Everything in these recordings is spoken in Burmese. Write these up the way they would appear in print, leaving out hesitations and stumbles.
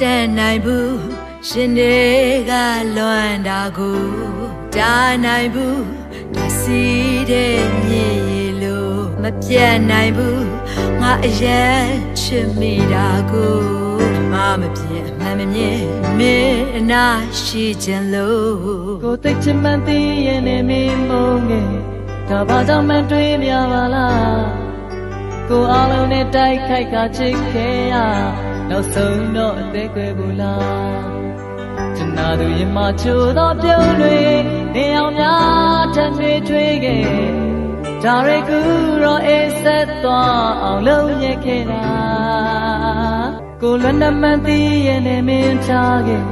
တက်နိုင်ဘူးရှင်တွေကလွမ်းတာကိုတားနိုင်ဘူးတစီတဲ့မြေလို့မပြတ်နိုင်ဘူးငါအရင်ချစ်မိတာကိုမပြတ်မမြင်မင်းအနာရှိခြင်းလို့ကိုသိချင်မှန်းသိရင်လည်းမင်းမုန်းငယ်ဒါဘာကြောင့်မှတွေးမြပါလားကိုအားလုံးနဲ့တိုက်ခိုက်ကချစ်ခဲ့ရနောက်ဆုံးတော့အသေးခွဲဘူးလားကျနာသူရင်မချိုးသောပြုံးတွေနေအောင်များထပ်တွေထွေးခဲ့ဒါရီကူတော့အေးဆက်သွားအောင်လုပ်ရခဲ့တာကိုလွန်းတမန်သိရင်လည်းမင်းချခဲ့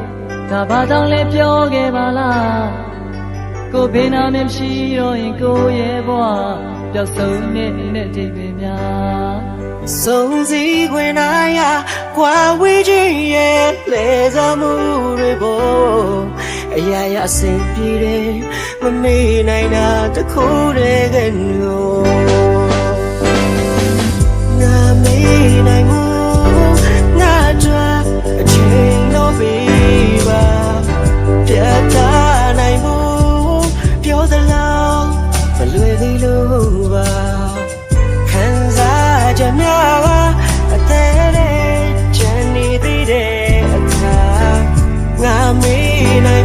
ဒါဘာကြောင့်လဲပြောခဲ့ပါလားကိုဘေးနာမမရှိတော့ရင်ကိုရဲ့ဘဝပျောက်ဆုံးတဲ့ဒီပင်များဆုံးစည်းခွင်နိုင်ရာကွာဝေးခြင်းရဲ့လေသာမှုတွေပေါ်အရာရာအစဉ်ပြေတယ်မမေ့နိုင်တာတခုတည်းကငါမေ့နိုင်မှုငါကြွားအချိန်တော့ပြီပါပြတ်သားနိုင်မှုပြောသလားမလွယ်သေးလို့ပါခံစားကြများပါအသေးတဲ့ချန်နေသေးတဲ့အခါငါမေးနိုင်